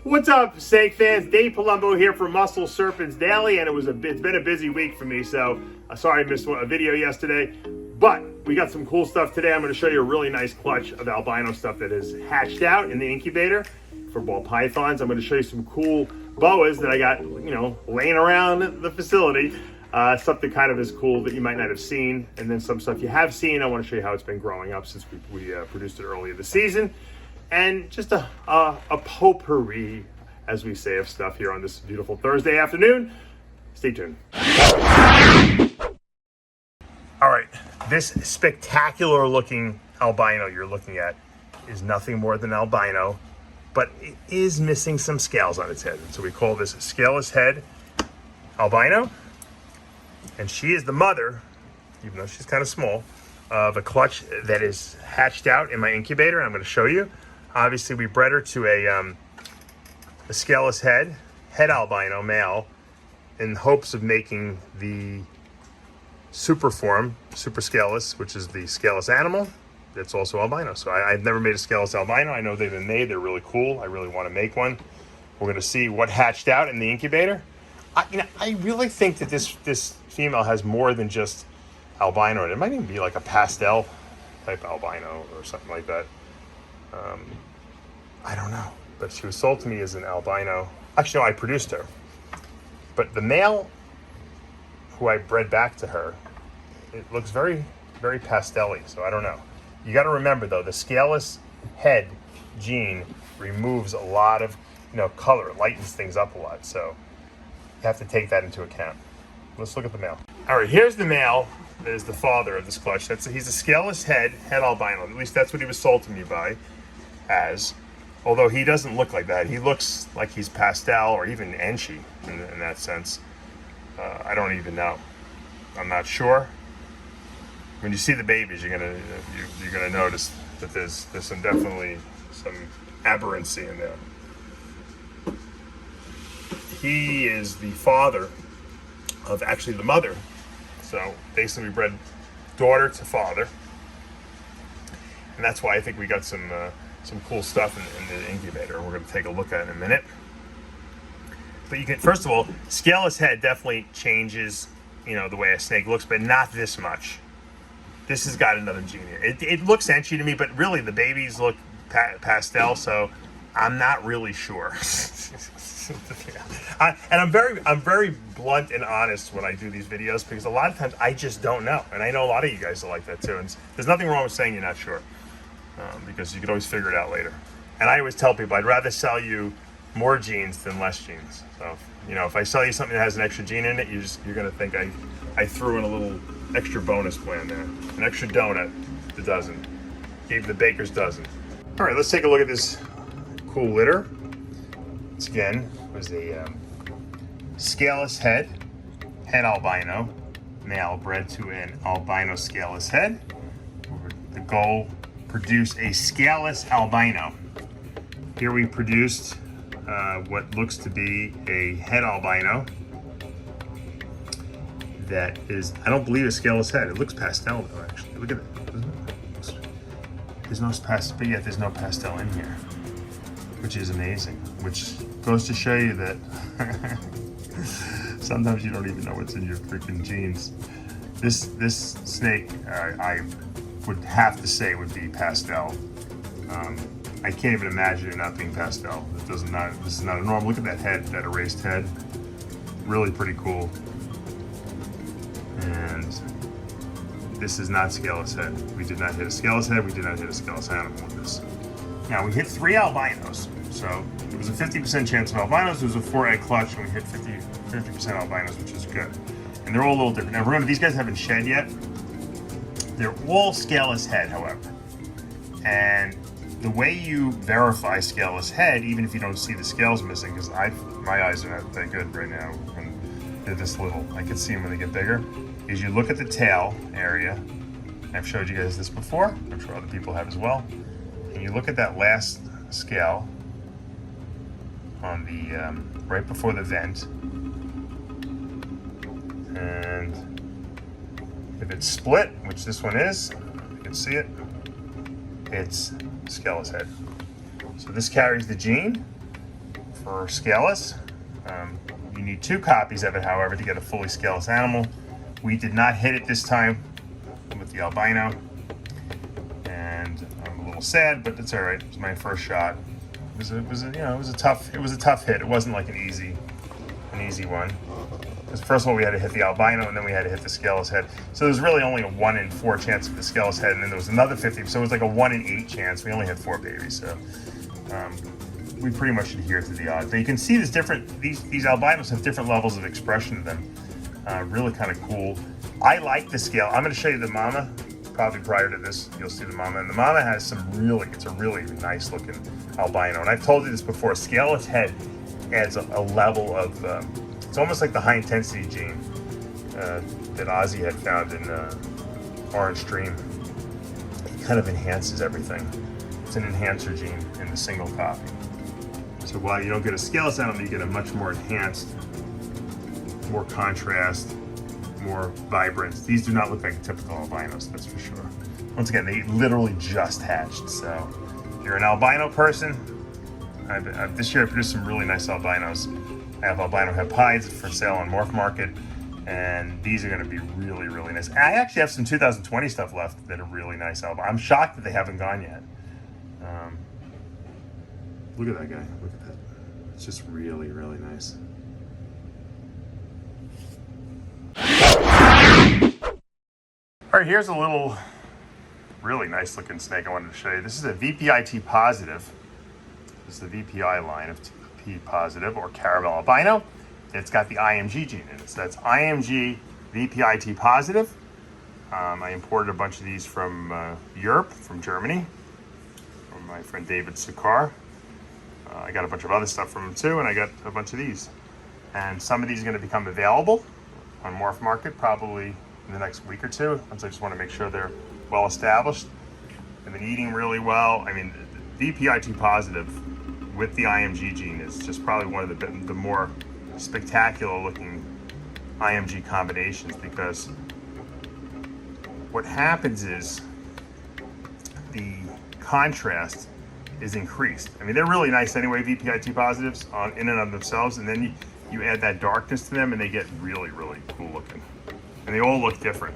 What's up, snake fans? Dave Palumbo here for Muscle Serpents Daily, and it's been a busy week for me, so sorry I missed a video yesterday, but we got some cool stuff today. I'm going to show you a really nice clutch of albino stuff that is hatched out in the incubator for ball pythons. I'm going to show you some cool boas that I got, laying around the facility. Something kind of as cool that you might not have seen, and then some stuff you have seen. I want to show you how it's been growing up since we produced it earlier this season. And just a potpourri, as we say, of stuff here on this beautiful Thursday afternoon. Stay tuned. All right, this spectacular looking albino you're looking at is nothing more than albino, but it is missing some scales on its head. So we call this scaleless head albino. And she is the mother, even though she's kind of small, of a clutch that is hatched out in my incubator. I'm going to show you. Obviously, we bred her to a scaleless head albino male, in hopes of making the super form, super scaleless, which is the scaleless animal. That's also albino. So I've never made a scaleless albino. I know they've been made. They're really cool. I really want to make one. We're going to see what hatched out in the incubator. I really think that this female has more than just albino. It might even be like a pastel type albino or something like that. I don't know, but she was sold to me as an albino. Actually, no, I produced her. But the male who I bred back to her, it looks very, very pastel-y, so I don't know. You got to remember, though, the scaleless head gene removes a lot of, color. It lightens things up a lot, so you have to take that into account. Let's look at the male. All right, here's the male. That is the father of this clutch. He's a scaleless head albino. At least that's what he was sold to me as. Although he doesn't look like that. He looks like he's pastel or even enchy in that sense. I don't even know. I'm not sure. When you see the babies, you're gonna notice that there's definitely some aberrancy in there. He is the father of actually the mother. So basically we bred daughter to father. And that's why I think we got some cool stuff in the incubator. We're going to take a look at it in a minute. But you can, first of all, scaleless head definitely changes, the way a snake looks, but not this much. This has got another gene here. It looks enchy to me, but really the babies look pastel, so I'm not really sure. And I'm very blunt and honest when I do these videos, because a lot of times I just don't know, and I know a lot of you guys are like that too. And there's nothing wrong with saying you're not sure, because you could always figure it out later. And I always tell people I'd rather sell you more genes than less genes. So if I sell you something that has an extra gene in it, you're gonna think I threw in a little extra bonus plan there, an extra donut, the dozen, gave the baker's dozen. All right, let's take a look at this cool litter. This again was a scaleless head albino male bred to an albino scaleless head. The goal, produce a scaleless albino. Here we produced what looks to be a head albino that is, I don't believe a scaleless head. It looks pastel though, actually. Look at it. There's no pastel, but yet there's no pastel in here, which is amazing, which goes to show you that sometimes you don't even know what's in your freaking genes. This snake, I would have to say would be pastel. I can't even imagine it not being pastel. This is not a normal. Look at that head, that erased head. Really pretty cool. And this is not scaleless head. We did not hit a scaleless head. We did not hit a scaleless animal with this. Now we hit 3 albinos. So it was a 50% chance of albinos. It was a 4-egg clutch, and we hit 50% albinos, which is good. And they're all a little different. Now remember, these guys haven't shed yet. They're all scaleless head, however. And the way you verify scaleless head, even if you don't see the scales missing, because my eyes are not that good right now, and they're this little. I can see them when they get bigger. Is you look at the tail area. I've showed you guys this before. I'm sure other people have as well. And you look at that last scale on the right before the vent, and if it's split, which this one is, you can see it, it's scaleless head. So this carries the gene for scaleless. You need 2 copies of it, however, to get a fully scaleless animal. We did not hit it this time with the albino, and I'm a little sad, but it's all right. It was my first shot. It was a tough hit. It wasn't like an easy one. Because first of all, we had to hit the albino, and then we had to hit the scaleless head. So there's really only a 1 in 4 chance of the scaleless head, and then there was another 50. So it was like a 1 in 8 chance. We only had 4 babies, so we pretty much adhered to the odds. But you can see these albinos have different levels of expression to them. Really kind of cool. I like the scale. I'm going to show you the mama. Probably prior to this, you'll see the mama. And the mama has it's a really nice looking albino. And I've told you this before, a scaleless head adds a level of, it's almost like the high intensity gene that Ozzy had found in Orange Stream. It kind of enhances everything. It's an enhancer gene in the single copy. So while you don't get a scaleless animal, you get a much more enhanced, more contrast, more vibrant. These do not look like typical albinos, that's for sure. Once again, they literally just hatched. So if you're an albino person, this year I produced some really nice albinos. I have albino hepides for sale on Morph Market, and these are going to be really, really nice. I actually have some 2020 stuff left that are really nice albino. I'm shocked that they haven't gone yet. Look at that guy. Look at that. It's just really, really nice. All right, here's a little really nice looking snake I wanted to show you. This is a VPIT positive. This is the VPI line of P positive or Caramel albino. It's got the IMG gene in it. So that's IMG VPIT positive. I imported a bunch of these from Europe, from Germany, from my friend David Sakar. I got a bunch of other stuff from him too, and I got a bunch of these. And some of these are going to become available on Morph Market probably in the next week or two. I just want to make sure they're well established. They've been eating really well. I mean, VPIT positive with the IMG gene is just probably one of the more spectacular looking IMG combinations, because what happens is the contrast is increased. I mean, they're really nice anyway, VPIT positives in and of themselves, and then you add that darkness to them and they get really, really cool looking. And they all look different.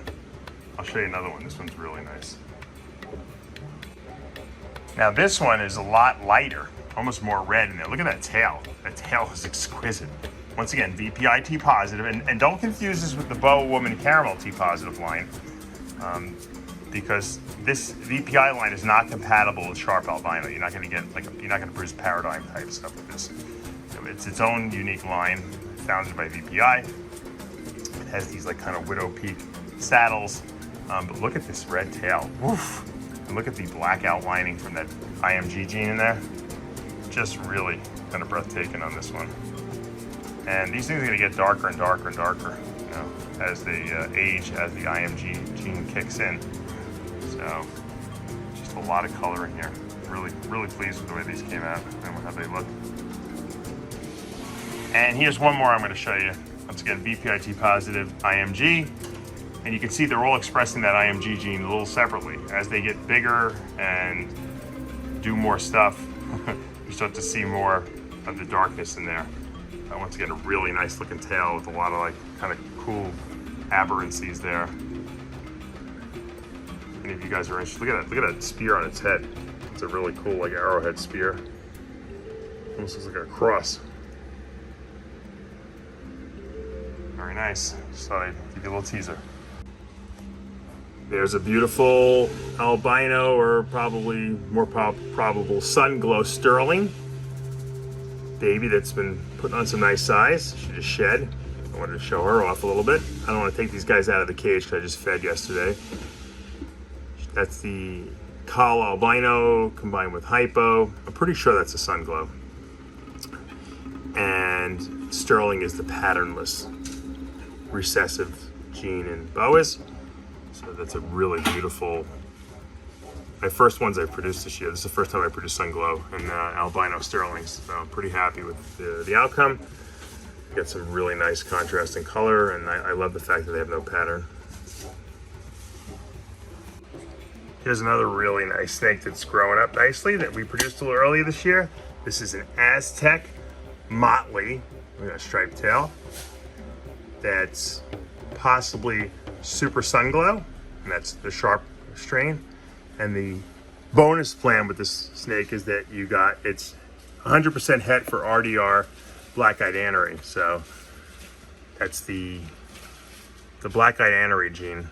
I'll show you another one. This one's really nice. Now this one is a lot lighter, almost more red in there. Look at that tail. That tail is exquisite. Once again, VPIT positive, and don't confuse this with the Boa Woman Caramel T positive line, because this VPI line is not compatible with Sharp Albino. You're not going to get you're not going to produce paradigm type stuff with this. It's its own unique line, founded by VPI. It has these like kind of widow peak saddles, but look at this red tail. Woof. And look at the black outlining from that IMG gene in there. Just really kind of breathtaking on this one. And these things are going to get darker and darker and darker, you know, as they age, as the IMG gene kicks in. So, just a lot of color in here. Really, really pleased with the way these came out and how they look. And here's one more I'm going to show you. Once again, VPIT positive IMG. And you can see they're all expressing that IMG gene a little separately. As they get bigger and do more stuff, you start to see more of the darkness in there. Once again, a really nice looking tail with a lot of like kind of cool aberrancies there. If any of you guys are interested, look at that spear on its head. It's a really cool like arrowhead spear. Almost looks like a cross. Very nice. Just thought I'd give you a little teaser. There's a beautiful albino, or probably more probable Sunglow sterling baby that's been putting on some nice size. She just shed. I wanted to show her off a little bit. I don't want to take these guys out of the cage because I just fed yesterday. That's the Col albino combined with hypo. I'm pretty sure that's a Sunglow. And sterling is the patternless recessive gene in Boas. So that's a really beautiful, my first ones I produced this year. This is the first time I produced Sunglow and albino sterlings. So I'm pretty happy with the outcome. Got some really nice contrast in color, and I love the fact that they have no pattern. Here's another really nice snake that's growing up nicely that we produced a little earlier this year. This is an Aztec Motley, we got a striped tail. That's possibly Super Sunglow, and that's the sharp strain. And the bonus plan with this snake is that you got, it's 100% het for RDR black-eyed anery. So that's the black-eyed anery gene.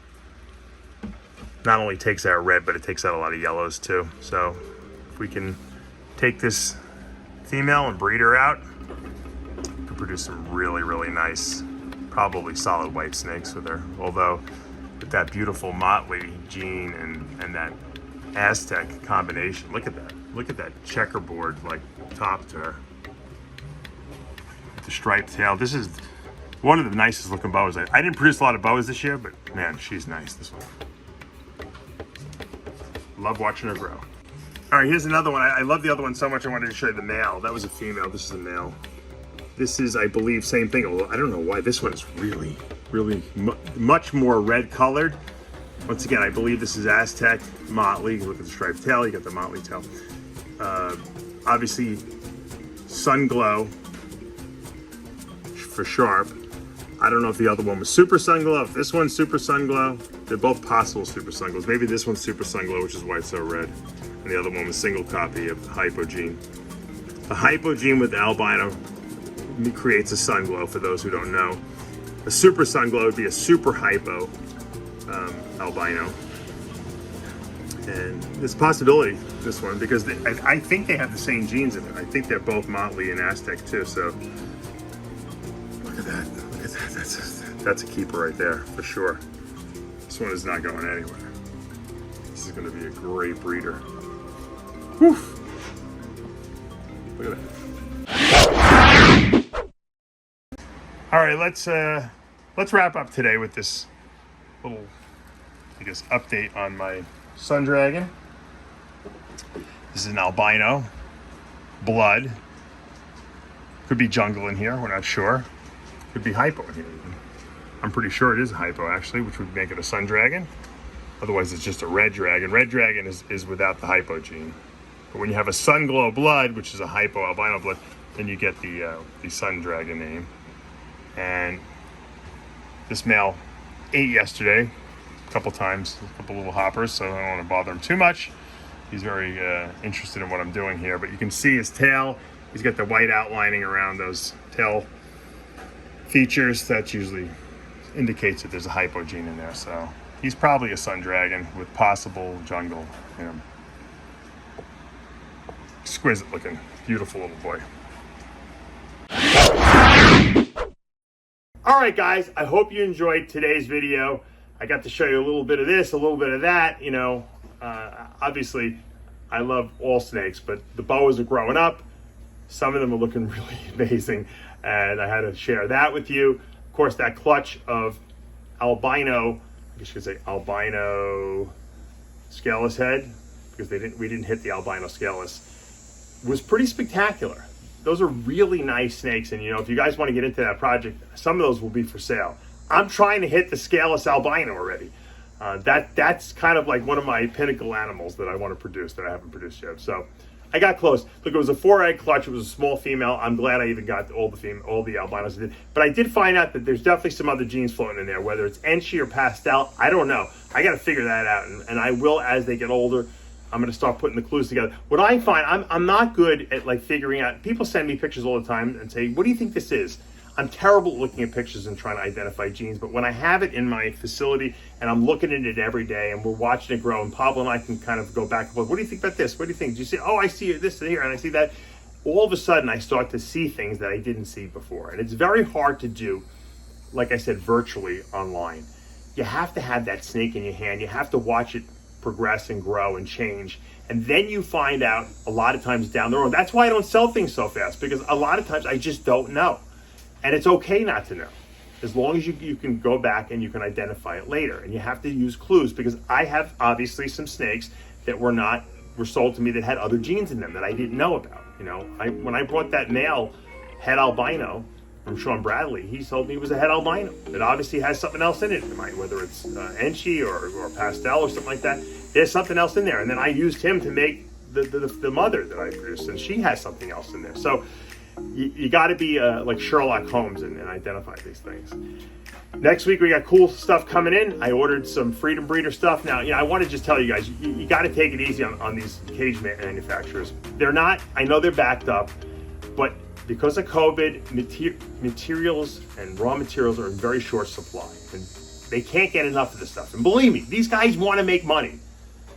Not only takes out red, but it takes out a lot of yellows too. So if we can take this female and breed her out, we can produce some really, really nice, probably solid white snakes with her. Although with that beautiful Motley gene and that Aztec combination, look at that. Look at that checkerboard like top to her. With the striped tail. This is one of the nicest looking boas. I didn't produce a lot of boas this year, but man, she's nice, this one. Love watching her grow. All right, here's another one. I love the other one so much I wanted to show you the male. That was a female, this is a male. This is, I believe, same thing. Although I don't know why this one is really, really much more red colored. Once again, I believe this is Aztec, Motley. Look at the striped tail, you got the Motley tail. Obviously, Sunglow for sharp. I don't know if the other one was Super Sunglow, if this one's Super Sunglow. They're both possible Super Sunglows. Maybe this one's Super Sunglow, which is why it's so red. And the other one was single copy of the hypo gene. The hypo gene with the albino creates a Sunglow, for those who don't know. A Super Sunglow would be a super hypo albino. And there's a possibility, this one, because I think they have the same genes in it. I think they're both Motley and Aztec too, so. Look at that, look at that. That's a keeper right there, for sure. This one is not going anywhere. This is gonna be a great breeder. Whew. Look at that. All right, let's wrap up today with this little, I guess, update on my Sundragon. This is an albino, blood. Could be jungle in here, we're not sure. Could be hypo in here even. I'm pretty sure it is a hypo actually, which would make it a Sundragon. Otherwise it's just a red dragon. Red dragon is without the hypo gene. But when you have a Sunglow blood, which is a hypo albino blood, then you get the Sundragon name. And this male ate yesterday a couple times, a couple little hoppers, so I don't want to bother him too much. He's very interested in what I'm doing here, but you can see his tail. He's got the white outlining around those tail features. That usually indicates that there's a hypo gene in there, so he's probably a Sundragon with possible jungle in him. Exquisite looking, beautiful little boy. All right, guys, I hope you enjoyed today's video. I got to show you a little bit of this, a little bit of that. You know, obviously, I love all snakes, but the boas are growing up. Some of them are looking really amazing, and I had to share that with you. Of course, that clutch of albino, I guess you could say albino scaleless head, because we didn't hit the albino scaleless, was pretty spectacular. Those are really nice snakes, and you know, if you guys want to get into that project, some of those will be for sale. I'm trying to hit the Scaleless Albino already. That's kind of like one of my pinnacle animals that I want to produce that I haven't produced yet. So I got close. Look, it was a 4-egg clutch. It was a small female. I'm glad I even got all the albinos I did. But I did find out that there's definitely some other genes floating in there, whether it's Enchi or Pastel. I don't know. I got to figure that out, and I will as they get older. I'm going to start putting the clues together. What I find, I'm not good at like figuring out. People send me pictures all the time and say, "What do you think this is?" I'm terrible at looking at pictures and trying to identify genes, but when I have it in my facility and I'm looking at it every day and we're watching it grow, and Pablo and I can kind of go back and forth, what do you think about this? What do you think? Do you see, oh, I see this here and I see that. All of a sudden I start to see things that I didn't see before. And it's very hard to do, like I said, virtually online. You have to have that snake in your hand. You have to watch it progress and grow and change. And then you find out a lot of times down the road. That's why I don't sell things so fast, because a lot of times I just don't know. And it's okay not to know, as long as you can go back and you can identify it later. And you have to use clues, because I have obviously some snakes that were sold to me that had other genes in them that I didn't know about. You know, when I brought that male het albino from Sean Bradley, he told me it was a het albino. It obviously has something else in it, whether it's Enchi or Pastel or something like that. There's something else in there. And then I used him to make the mother that I produced, and she has something else in there. So you got to be like Sherlock Holmes and identify these things. Next week we got cool stuff coming in. I ordered some Freedom Breeder stuff. Now, I want to just tell you guys, you got to take it easy on these cage manufacturers. They're not, I know they're backed up, but because of COVID, materials and raw materials are in very short supply, and they can't get enough of this stuff. And believe me, these guys want to make money.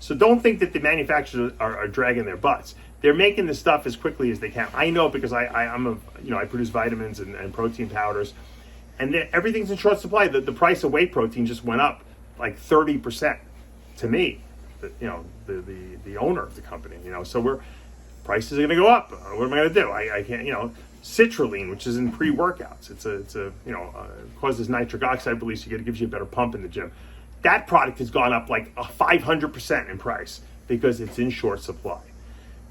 So don't think that the manufacturers are dragging their butts. They're making the stuff as quickly as they can. I know because I produce vitamins and protein powders, and everything's in short supply. The price of whey protein just went up like 30% to me, the owner of the company. So prices are going to go up. What am I going to do? I can't. Citrulline, which is in pre-workouts, it causes nitric oxide release. It gives you a better pump in the gym. That product has gone up like 500% in price because it's in short supply.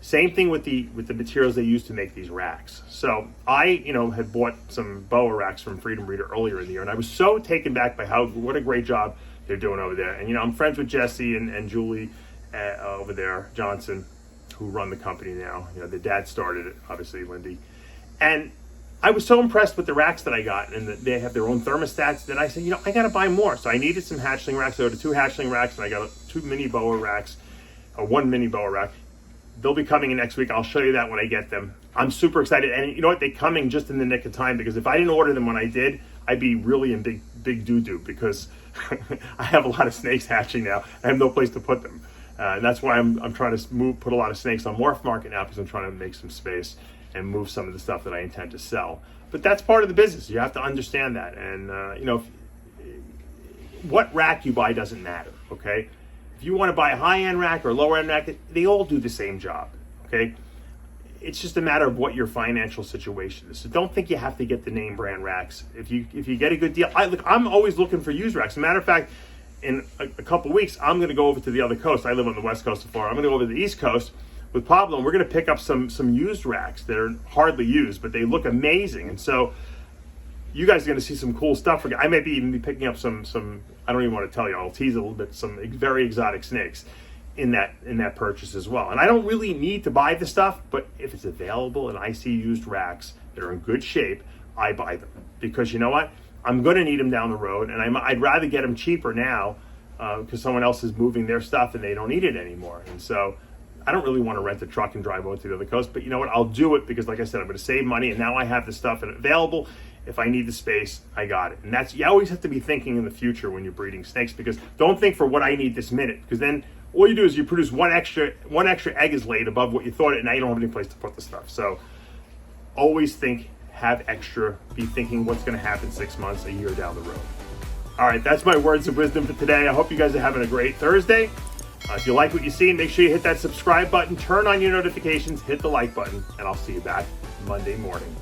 Same thing with the materials they use to make these racks. So I, had bought some Boa racks from Freedom Breeder earlier in the year, and I was so taken back by what a great job they're doing over there. And I'm friends with Jesse and Julie over there, Johnson, who run the company now. The dad started it, obviously, Wendy. And I was so impressed with the racks that I got, and that they have their own thermostats, that I said, I got to buy more. So I needed some hatchling racks. I ordered 2 hatchling racks, and I got 2 mini Boa racks, or 1 mini Boa rack. They'll be coming in next week. I'll show you that when I get them. I'm super excited. And you know what? They're coming just in the nick of time, because if I didn't order them when I did, I'd be really in big doo-doo, because I have a lot of snakes hatching now. I have no place to put them. And that's why I'm trying to put a lot of snakes on Morph Market now, because I'm trying to make some space and move some of the stuff that I intend to sell. But that's part of the business. You have to understand that. And, what rack you buy doesn't matter, okay? If you want to buy a high-end rack or a lower-end rack, they all do the same job, okay? It's just a matter of what your financial situation is. So don't think you have to get the name brand racks. If you get a good deal, I'm always looking for used racks. As a matter of fact, in a couple weeks, I'm going to go over to the other coast. I live on the west coast of Florida. I'm going to go over to the east coast with Pablo, and we're going to pick up some used racks that are hardly used, but they look amazing. And so you guys are going to see some cool stuff. I may even be picking up some. I don't even want to tell you. I'll tease a little bit. Some very exotic snakes in that purchase as well. And I don't really need to buy the stuff, but if it's available and I see used racks that are in good shape, I buy them, because you know what? I'm going to need them down the road, and I'd rather get them cheaper now because someone else is moving their stuff and they don't need it anymore. And so I don't really want to rent a truck and drive over to the other coast, but you know what? I'll do it because, like I said, I'm going to save money, and now I have the stuff available. If I need the space, I got it. And you always have to be thinking in the future when you're breeding snakes, because don't think for what I need this minute, because then all you do is you produce one extra egg is laid above what you thought, and now you don't have any place to put the stuff. So always think, have extra, be thinking what's going to happen 6 months, a year down the road. All right, that's my words of wisdom for today. I hope you guys are having a great Thursday. If you like what you see, make sure you hit that subscribe button, turn on your notifications, hit the like button, and I'll see you back Monday morning.